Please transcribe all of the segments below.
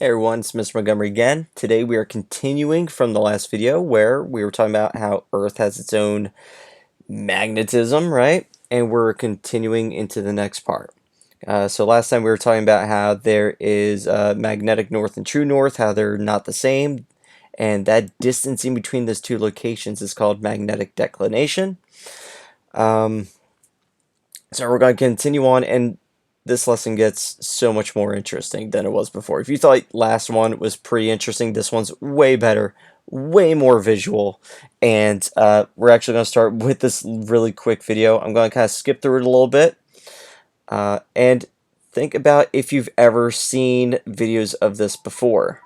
Hey everyone, it's Mr. Montgomery again. Today we are continuing from the last video where we were talking about how Earth has its own magnetism, right? And we're continuing into the next part. So last time we were talking about how there is magnetic north and true north, how they're not the same, and that distance in between those two locations is called magnetic declination. So we're going to continue on, and this lesson gets so much more interesting than it was before. If you thought last one was pretty interesting, this one's way better, way more visual, and we're actually going to start with this really quick video. I'm going to kind of skip through it a little bit, and think about if you've ever seen videos of this before.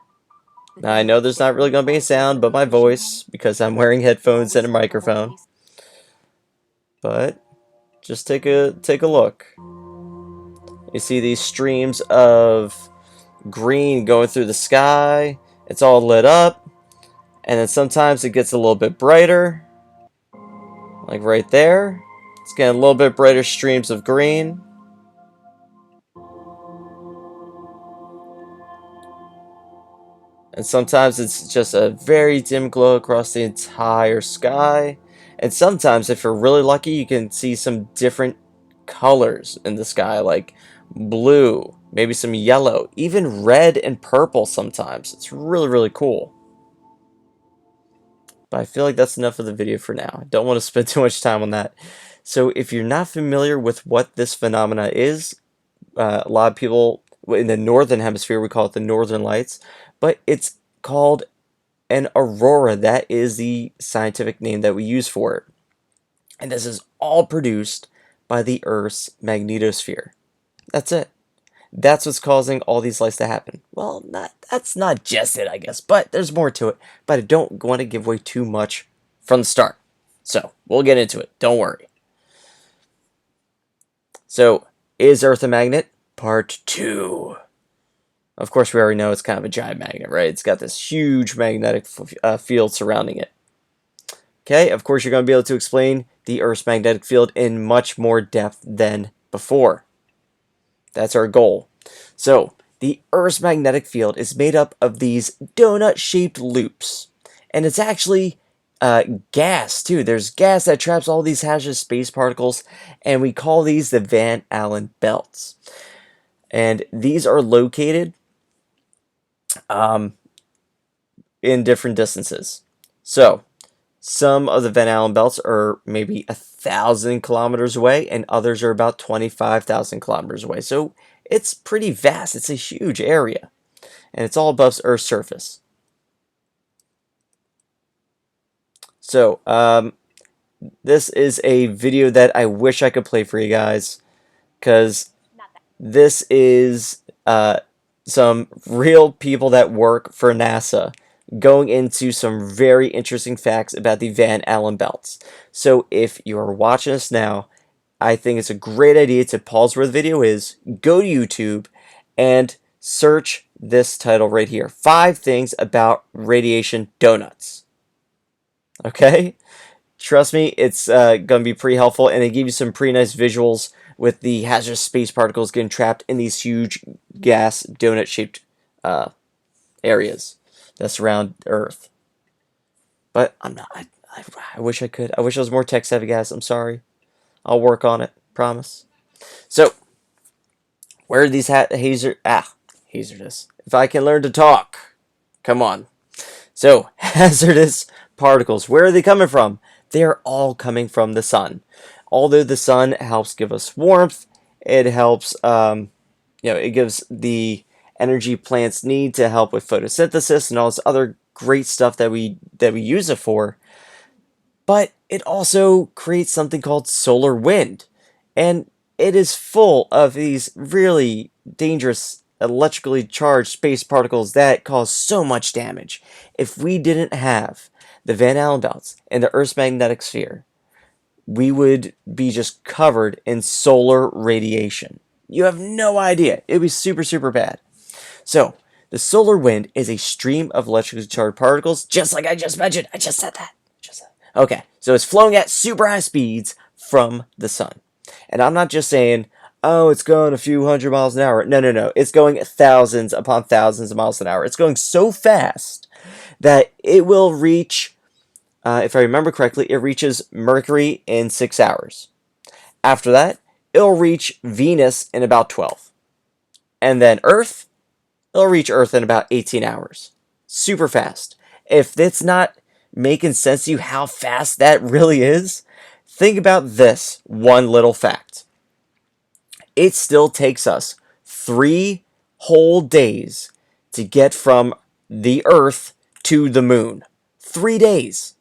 Now, I know there's not really going to be any sound but my voice because I'm wearing headphones and a microphone, but just take a look. You see these streams of green going through the sky. It's all lit up. And then sometimes it gets a little bit brighter. Like right there. It's getting a little bit brighter streams of green. And sometimes it's just a very dim glow across the entire sky. And sometimes, if you're really lucky, you can see some different colors in the sky, like blue, maybe some yellow, even red and purple sometimes. It's really, really cool. But I feel like that's enough of the video for now. I don't want to spend too much time on that. So if you're not familiar with what this phenomena is, a lot of people in the northern hemisphere, we call it the northern lights, but it's called an aurora. That is the scientific name that we use for it. And this is all produced by the Earth's magnetosphere. That's it. That's what's causing all these lights to happen. Well, that's not just it, I guess, but there's more to it. But I don't want to give away too much from the start. So, we'll get into it. Don't worry. So, is Earth a magnet? Part 2. Of course, we already know it's kind of a giant magnet, right? It's got this huge magnetic field surrounding it. Okay, of course, you're going to be able to explain the Earth's magnetic field in much more depth than before. That's our goal. So, the Earth's magnetic field is made up of these donut-shaped loops. And it's actually gas, too. There's gas that traps all these hazardous space particles, and we call these the Van Allen belts. And these are located in different distances. So, some of the Van Allen belts are maybe 1,000 kilometers away, and others are about 25,000 kilometers away. So it's pretty vast. It's a huge area, and it's all above Earth's surface. So this is a video that I wish I could play for you guys, because this is some real people that work for NASA going into some very interesting facts about the Van Allen belts. So if you're watching this now, I think it's a great idea to pause where the video is, go to YouTube, and search this title right here. 5 things about radiation donuts. Okay? Trust me, it's going to be pretty helpful, and they give you some pretty nice visuals with the hazardous space particles getting trapped in these huge gas donut-shaped areas that surround Earth. But I'm not. I wish I could. I wish I was more tech savvy, guys. I'm sorry. I'll work on it. Promise. So, where are these hazardous? If I can learn to talk, come on. So, hazardous particles. Where are they coming from? They are all coming from the sun. Although the sun helps give us warmth, it helps. It gives the energy plants need to help with photosynthesis and all this other great stuff that we use it for. But it also creates something called solar wind, and it is full of these really dangerous electrically charged space particles that cause so much damage. If we didn't have the Van Allen belts and the Earth's magnetic sphere, we would be just covered in solar radiation. You have no idea. It would be super, super bad. So, the solar wind is a stream of electrically charged particles, just like I just mentioned. I just said that. Okay, so it's flowing at super high speeds from the sun. And I'm not just saying oh, it's going a few hundred miles an hour. No, no, no. It's going thousands upon thousands of miles an hour. It's going so fast that it will reach, if I remember correctly, it reaches Mercury in 6 hours. After that, it'll reach Venus in about 12. And then Earth, it'll reach Earth in about 18 hours. Super fast. If it's not making sense to you how fast that really is, think about this one little fact. It still takes us 3 whole days to get from the Earth to the moon. 3 days.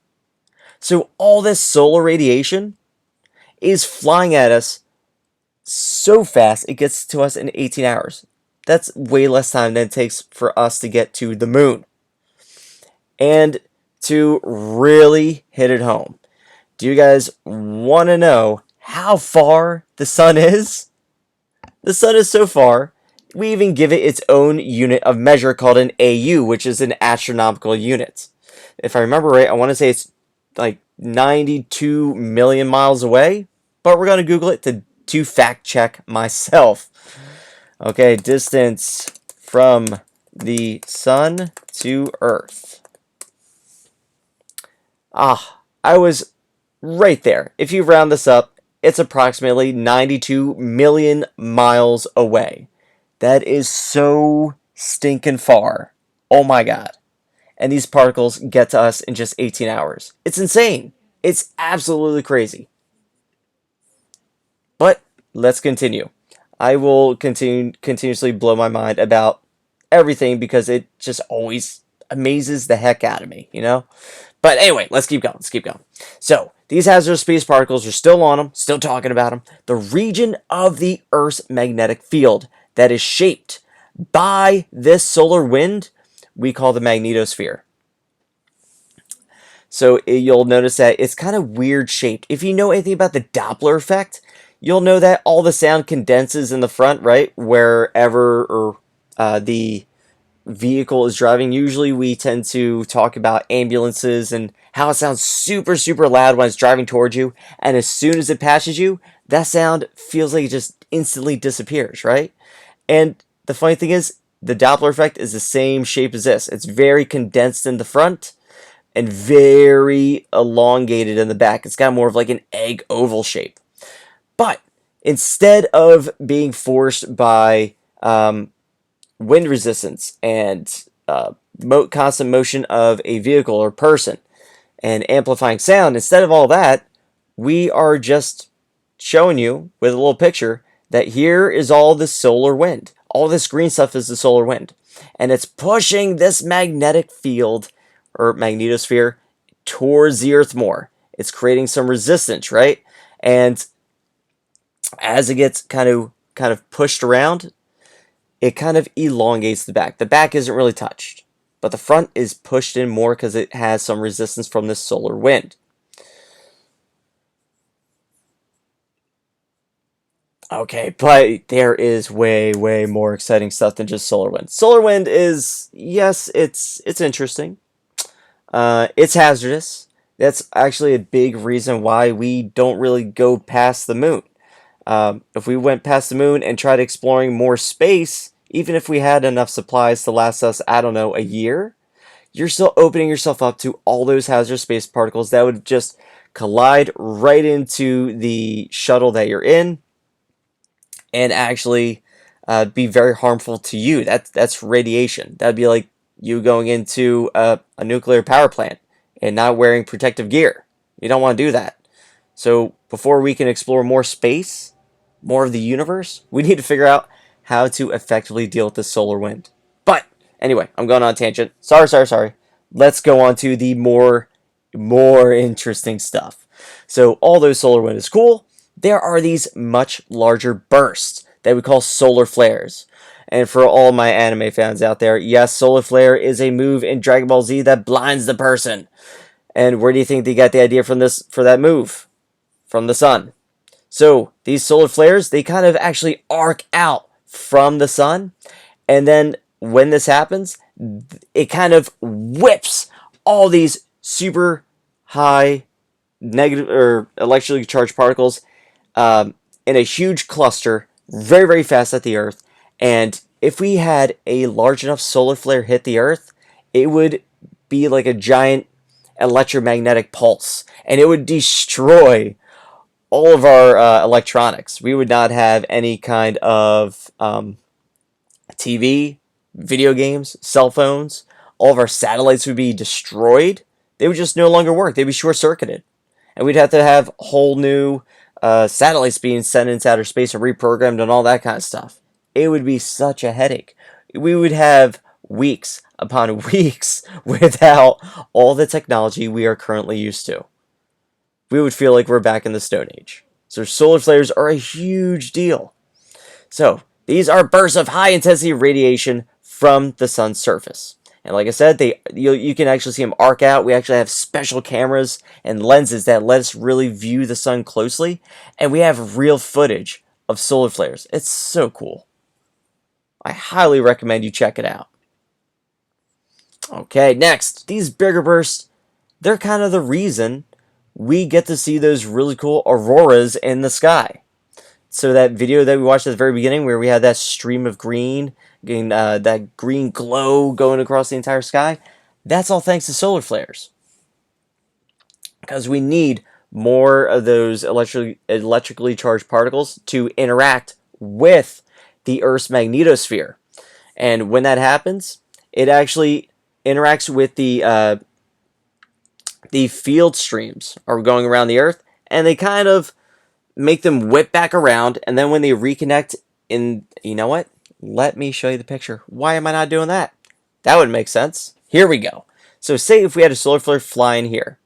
So all this solar radiation is flying at us so fast it gets to us in 18 hours. That's way less time than it takes for us to get to the moon. And to really hit it home, do you guys want to know how far the sun is? The sun is so far, we even give it its own unit of measure called an AU, which is an astronomical unit. If I remember right, I want to say it's like 92 million miles away, but we're going to Google it to fact check myself. Okay, distance from the sun to Earth. I was right there. If you round this up, it's approximately 92 million miles away. That is so stinking far. Oh my god. And these particles get to us in just 18 hours. It's insane. It's absolutely crazy. But let's continue. I will continuously blow my mind about everything because it just always amazes the heck out of me, you know? But anyway, let's keep going. So, these hazardous space particles are still on them, still talking about them. The region of the Earth's magnetic field that is shaped by this solar wind, we call the magnetosphere. So, you'll notice that it's kind of weird shaped. If you know anything about the Doppler effect, you'll know that all the sound condenses in the front, right? Wherever the vehicle is driving. Usually we tend to talk about ambulances and how it sounds super, super loud when it's driving towards you. And as soon as it passes you, that sound feels like it just instantly disappears, right? And the funny thing is, the Doppler effect is the same shape as this. It's very condensed in the front and very elongated in the back. It's got more of like an egg oval shape. But instead of being forced by wind resistance and constant motion of a vehicle or person and amplifying sound, instead of all that, we are just showing you with a little picture that here is all the solar wind. All this green stuff is the solar wind. And it's pushing this magnetic field or magnetosphere towards the Earth more. It's creating some resistance, right? And as it gets kind of pushed around, it kind of elongates the back. The back isn't really touched, but the front is pushed in more because it has some resistance from this solar wind. Okay, but there is way, way more exciting stuff than just solar wind. Solar wind is, yes, it's interesting. It's hazardous. That's actually a big reason why we don't really go past the moon. If we went past the moon and tried exploring more space, even if we had enough supplies to last us, I don't know, a year, you're still opening yourself up to all those hazardous space particles that would just collide right into the shuttle that you're in and actually be very harmful to you. That's radiation. That'd be like you going into a nuclear power plant and not wearing protective gear. You don't want to do that. So before we can explore more space, more of the universe, we need to figure out how to effectively deal with the solar wind. But anyway, I'm going on a tangent. Sorry. Let's go on to the more interesting stuff. So although solar wind is cool, there are these much larger bursts that we call solar flares. And for all my anime fans out there, yes, solar flare is a move in Dragon Ball Z that blinds the person. And where do you think they got the idea for that move? From the sun. So these solar flares, they kind of actually arc out from the sun, and then when this happens, it kind of whips all these super high negative or electrically charged particles in a huge cluster very, very fast at the Earth. And if we had a large enough solar flare hit the Earth, it would be like a giant electromagnetic pulse, and it would destroy all of our electronics. We would not have any kind of TV, video games, cell phones. All of our satellites would be destroyed. They would just no longer work. They'd be short-circuited. And we'd have to have whole new satellites being sent into outer space and reprogrammed and all that kind of stuff. It would be such a headache. We would have weeks upon weeks without all the technology we are currently used to. We would feel like we're back in the Stone Age. So solar flares are a huge deal. So these are bursts of high intensity radiation from the sun's surface. And like I said, you can actually see them arc out. We actually have special cameras and lenses that let us really view the sun closely. And we have real footage of solar flares. It's so cool. I highly recommend you check it out. Okay, next, these bigger bursts, they're kind of the reason we get to see those really cool auroras in the sky. So that video that we watched at the very beginning where we had that stream of green, getting that green glow going across the entire sky, that's all thanks to solar flares. Because we need more of those electrically charged particles to interact with the Earth's magnetosphere. And when that happens, it actually interacts with the field streams are going around the Earth, and they kind of make them whip back around, and then when they reconnect you know what? Let me show you the picture. Why am I not doing that? That would make sense. Here we go. So say if we had a solar flare flying here,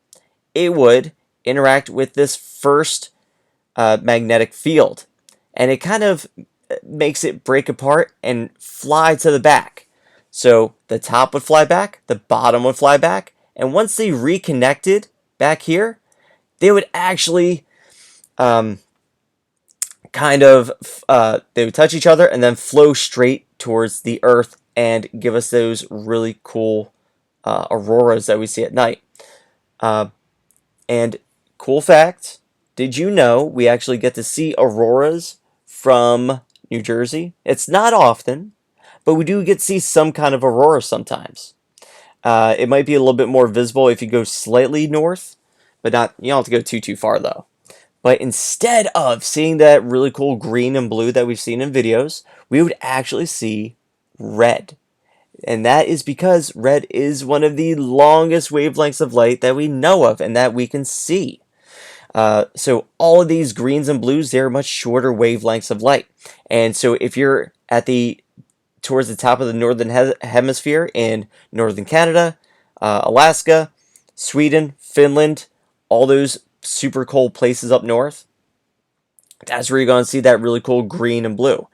it would interact with this first magnetic field, and it kind of makes it break apart and fly to the back. So the top would fly back, the bottom would fly back, and once they reconnected back here, they would actually they would touch each other and then flow straight towards the Earth and give us those really cool auroras that we see at night. And cool fact, did you know we actually get to see auroras from New Jersey? It's not often, but we do get to see some kind of aurora sometimes. It might be a little bit more visible if you go slightly north, but not, you don't have to go too far though. But instead of seeing that really cool green and blue that we've seen in videos, we would actually see red. And that is because red is one of the longest wavelengths of light that we know of and that we can see. So all of these greens and blues, they're much shorter wavelengths of light. And so if you're towards the top of the northern hemisphere in northern Canada, Alaska, Sweden, Finland, all those super cold places up north, that's where you're going to see that really cool green and blue.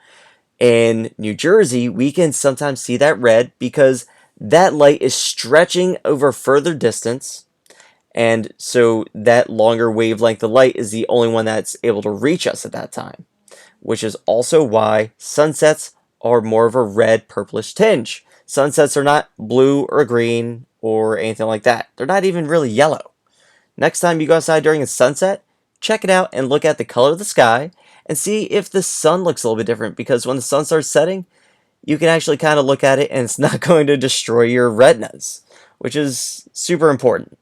In New Jersey, we can sometimes see that red because that light is stretching over further distance, and so that longer wavelength of light is the only one that's able to reach us at that time, which is also why sunsets are more of a red purplish tinge. Sunsets are not blue or green or anything like that. They're not even really yellow. Next time you go outside during a sunset, check it out and look at the color of the sky and see if the sun looks a little bit different, because when the sun starts setting, you can actually kind of look at it and it's not going to destroy your retinas, which is super important.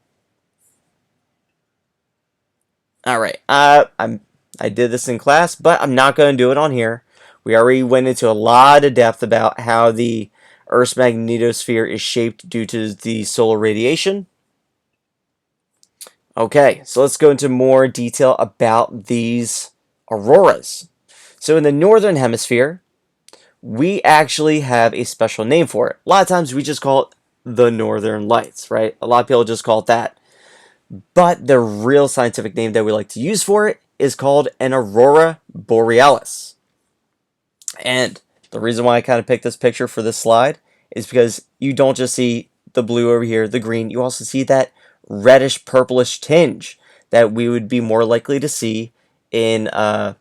Alright, I did this in class, but I'm not going to do it on here. We already went into a lot of depth about how the Earth's magnetosphere is shaped due to the solar radiation. Okay, so let's go into more detail about these auroras. So in the northern hemisphere, we actually have a special name for it. A lot of times we just call it the Northern Lights, right? A lot of people just call it that. But the real scientific name that we like to use for it is called an aurora borealis. And the reason why I kind of picked this picture for this slide is because you don't just see the blue over here, the green, you also see that reddish purplish tinge that we would be more likely to see in the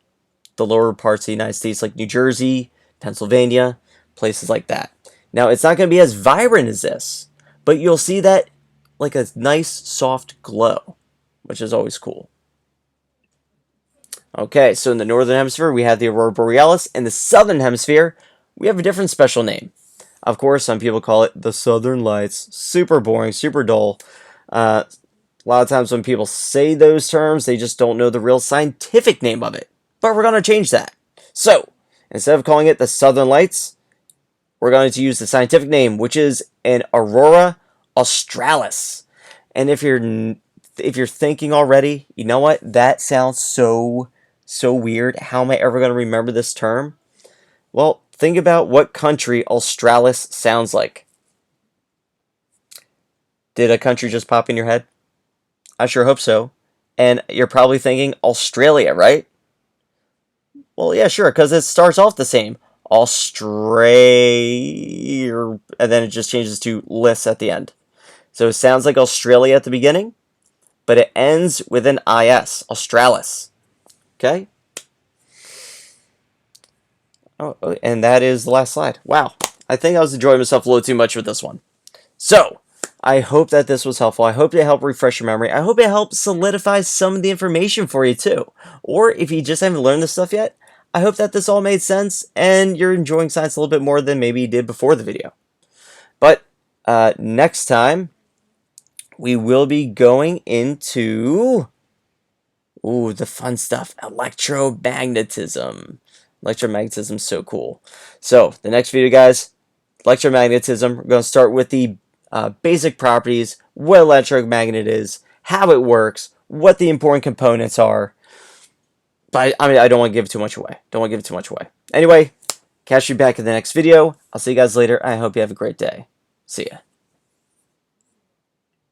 lower parts of the United States, like New Jersey, Pennsylvania, places like that. Now, it's not going to be as vibrant as this, but you'll see that like a nice soft glow, which is always cool. Okay, so in the northern hemisphere, we have the aurora borealis. In the southern hemisphere, we have a different special name. Of course, some people call it the southern lights. Super boring, super dull. A lot of times when people say those terms, they just don't know the real scientific name of it. But we're going to change that. So, instead of calling it the southern lights, we're going to use the scientific name, which is an aurora australis. And if you're thinking already, you know what? That sounds so weird. How am I ever going to remember this term? Well, think about what country australis sounds like. Did a country just pop in your head? I sure hope so. And you're probably thinking Australia, right? Well, yeah, sure, because it starts off the same. Australia, and then it just changes to lis at the end. So it sounds like Australia at the beginning, but it ends with an is, australis. Okay? Oh, and that is the last slide. Wow. I think I was enjoying myself a little too much with this one. So, I hope that this was helpful. I hope it helped refresh your memory. I hope it helped solidify some of the information for you too. Or if you just haven't learned this stuff yet, I hope that this all made sense and you're enjoying science a little bit more than maybe you did before the video. But next time, we will be going into the fun stuff, electromagnetism. Electromagnetism is so cool. So the next video, guys, electromagnetism. We're going to start with the basic properties, what electromagnet is, how it works, what the important components are. But I mean, I don't want to give too much away. Anyway, catch you back in the next video. I'll see you guys later. I hope you have a great day. See ya.